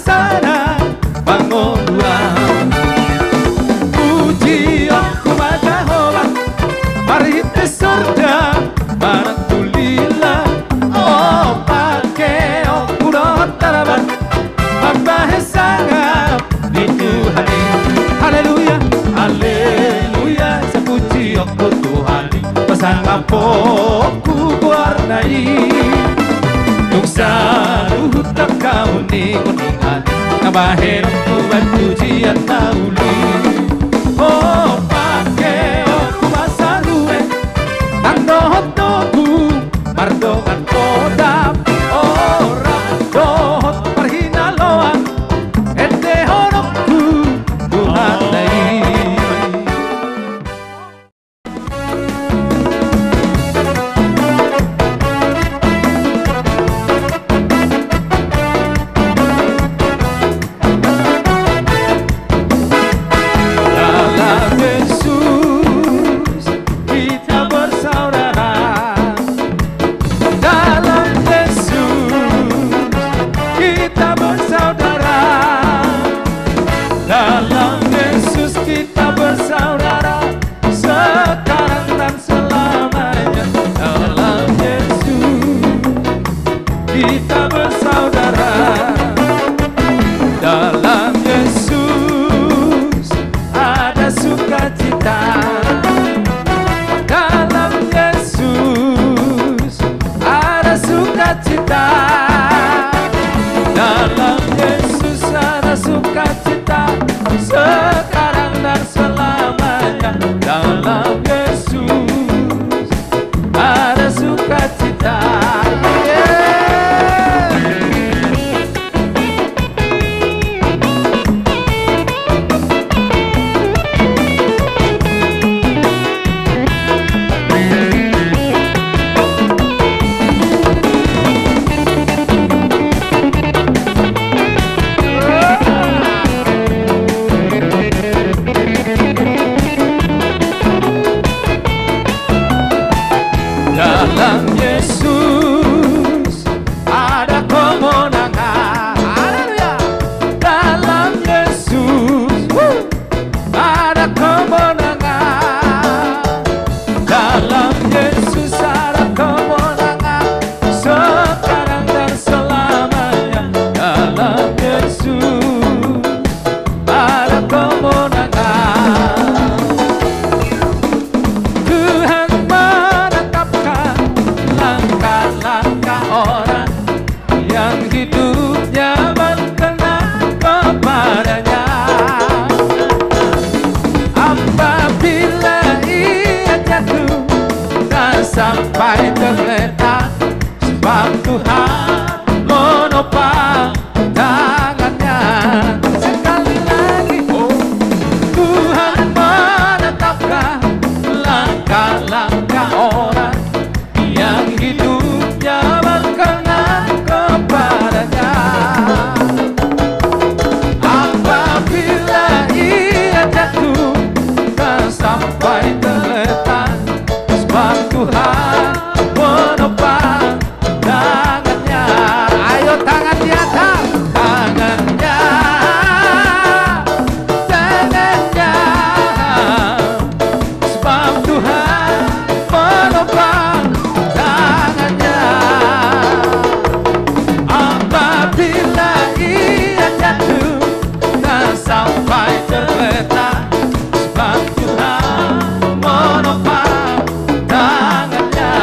sana bangun dua. Puji aku Jehovah, mari ke surga Alhamdulillah. Oh pakai aku tarabat Bapa sangat di Tuhan. Haleluya, haleluya, sepuji aku Tuhan. Pasang apoku warnai Nung saluhut na kauning-uningan Nabahin aku berpujian tauli. Oh pake aku masalue Tandohot tohu Mardongan kodam Orang dohot parhinaloan Ete horokku Tuhan dai. Sampai terletak sebab Tuhan menopang tangannya. Sekali lagi, oh Tuhan menetapkan langkah-langkah orang yang hidupnya berkenan kepadanya. Apabila ia jatuh dan sampai terletak sebab Tuhan menopang tangannya. Ayo tangan di atas, tangannya, tangannya. Sebab Tuhan menopang tangannya. Apabila ia jatuh dan sampai terletak sebab Tuhan menopang tangannya.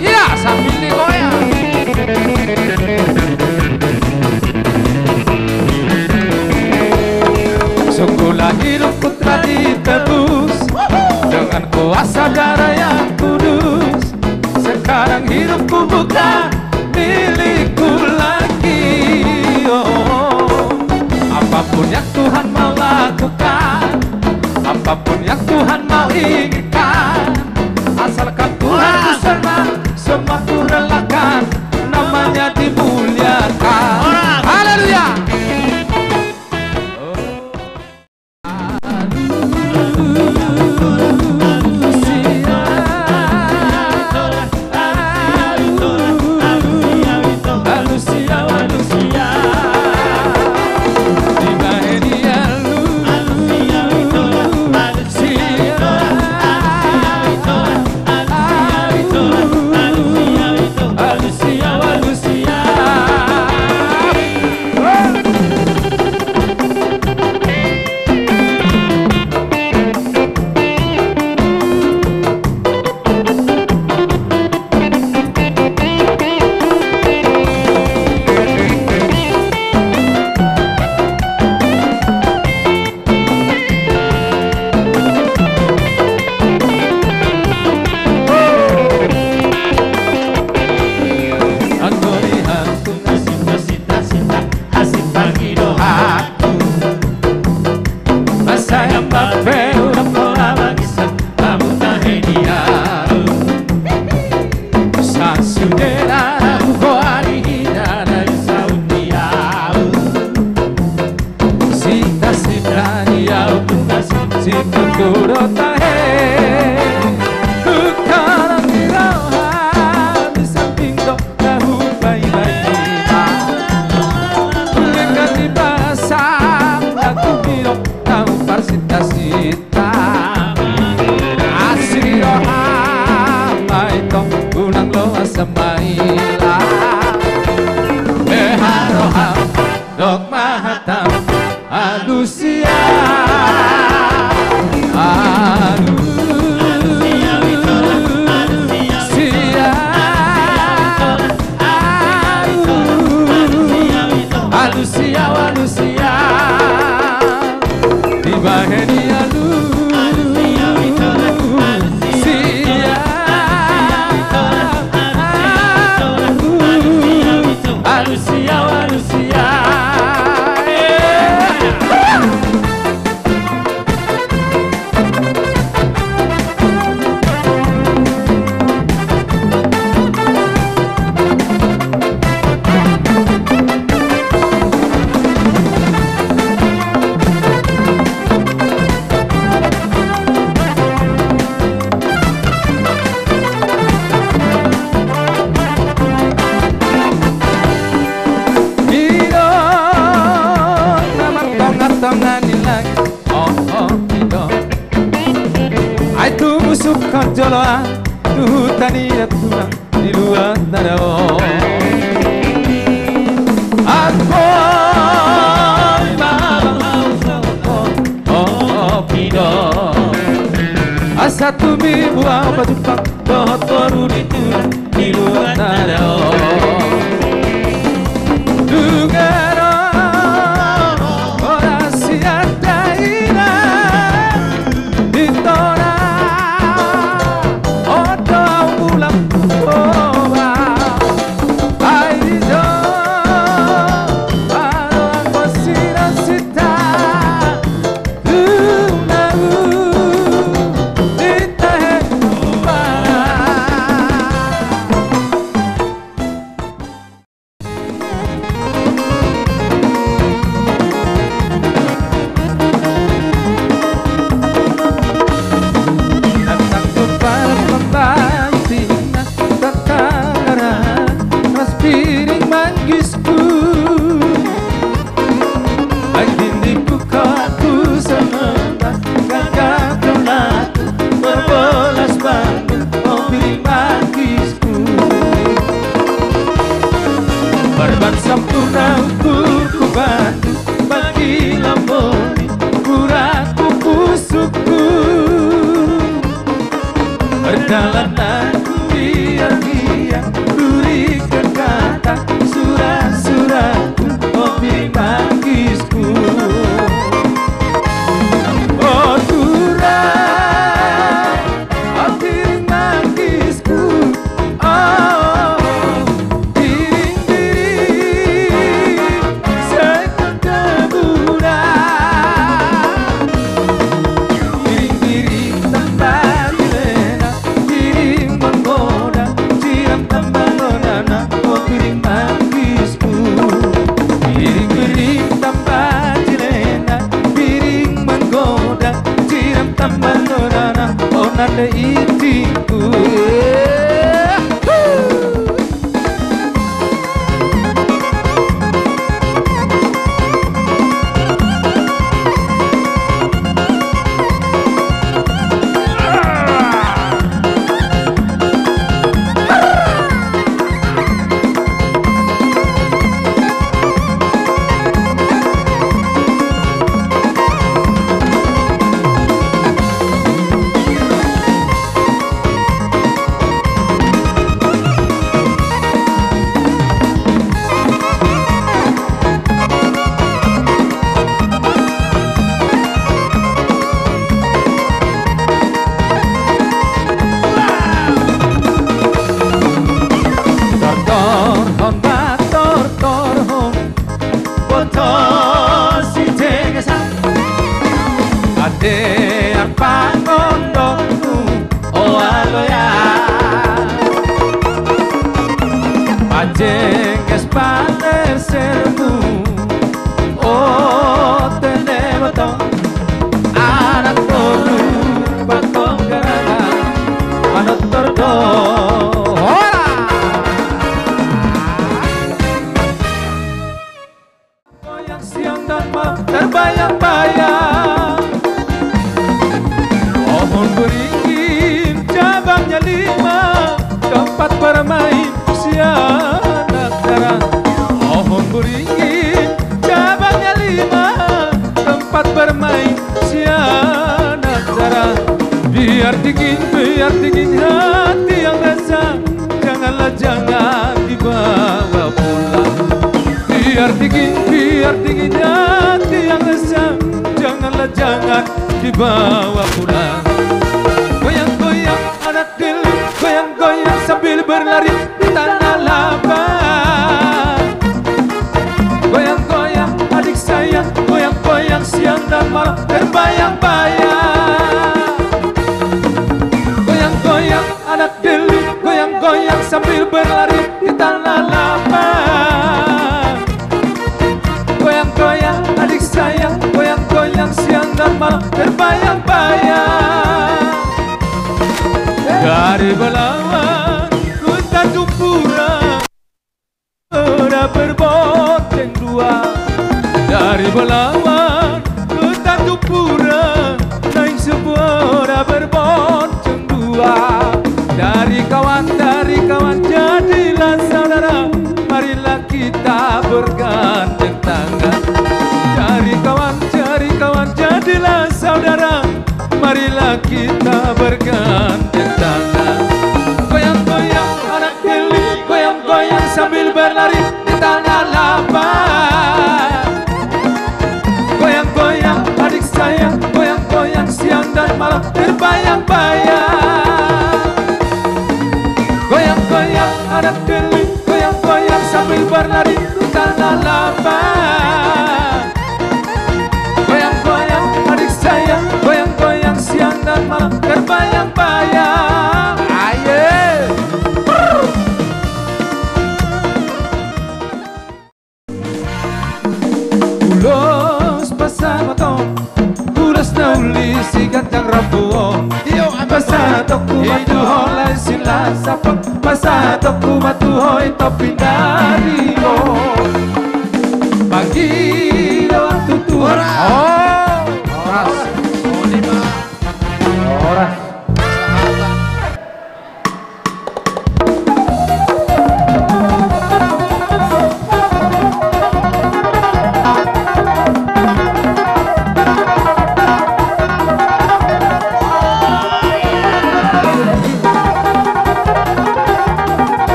Ya sambil digoyang. Sungguhlah hidupku telah ditebus dengan kuasa darah yang kudus. Sekarang hidupku bukan milikku lagi. Oh, apapun yang Tuhan mau lakukan, apapun yang Tuhan mau inginkan, asalkan Tuhan bersama. Sunyera buhari na isaudiau Sita sibraniau tunas si futuro tahe Bukan diroha di samping dok tahu bayi-bayi Bukan di bahasa aku biro tahu parsita-sita Asiroha maitong unang loa sa Maila Eharoha dok mahatam alusia Alusia Alusia di baheni Alusia Alusia Joloa tuhutani datuna di luar darao Aku pido asa tumi buah baju pak toru di luar darao Dugaro ora siata ina ditora Ajeng es panesermu. Oh tenebatong anak koru batong garaga manut tordo. Goyang siang dan malam terbayang-bayang. Pohon beringin cabangnya 5, tempat bermain si anak dara. Pohon beringin cabangnya 5, tempat bermain si anak dara. Biar dingin hati yang rasa, janganlah jangan dibawa pulang. Biar dingin hati yang rasa, janganlah jangan dibawa pulang. Goyang-goyang anak dili, goyang-goyang sambil berlari di tanah lapang. Goyang-goyang adik sayang, goyang-goyang siang dan malam terbayang-bayang. Goyang-goyang anak dili, goyang-goyang sambil berlari di tanah lapang. Goyang-goyang adik sayang, goyang-goyang siang dan malam terbayang-bayang. Dari Belawan ku Tanjung Pura berboteng 2. Dari Belawan ke Tanjung Pura naik sepeda berboteng 2. Dari kawan jadilah saudara, marilah kita bergandeng tangan. Dari kawan jadilah saudara, marilah kita bergandeng tangan. Goyang-goyang anak dili, goyang-goyang sambil berlari di tanah lapang. Goyang-goyang adik sayang, goyang-goyang siang dan malam terbayang-bayang. Goyang-goyang anak dili, goyang-goyang sambil berlari di tanah lapang. Goyang-goyang adik sayang, goyang-goyang siang dan malam terbayang-bayang. Aye. Ulos pasamatong, ulos na uli sigat ang rabuong. Pasatok kumatuhoy sila sapag, pasatok kumatuhoy topindario. Pagilo ang tutuhan. Oras. Oras.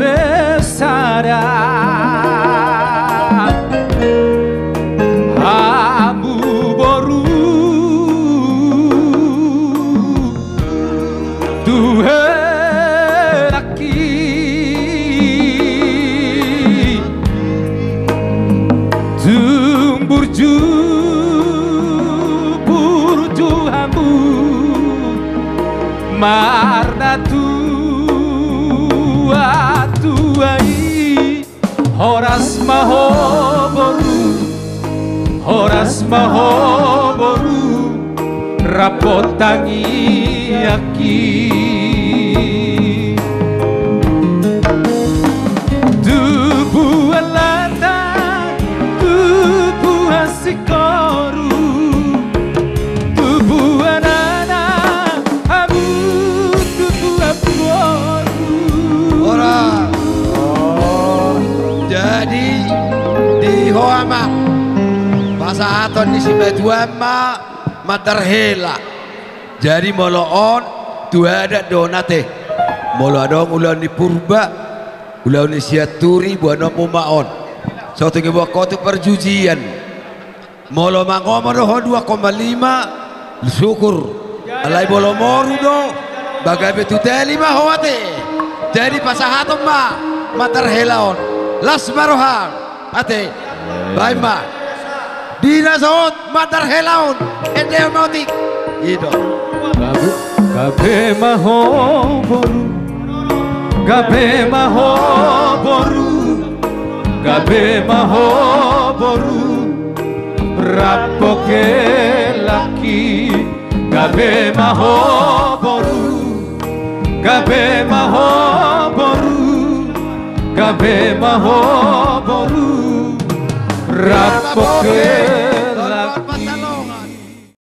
Kebesaran marna tuai horas mahoboru rapotangi aki tubuh alata tubuh asikoru tubuh anana abu tubuh abuoru ora jadi di Hoama pasahaton di Sibetuama matarhela jadi moloon dua ada donate molo adong ulan di purba ulan di siaturi buana mumaon suatu ngebawa kotu perjujian molo mangomoro 2,5 syukur alai bolo moru do bagai betuteli mah hoate jadi pasahaton ma matarhelaon las marohang ate baima dina saot matarhelaon ende motik itu gabe mahoboru gabe mahoboru rapoke laki gabe mahoboru rapoke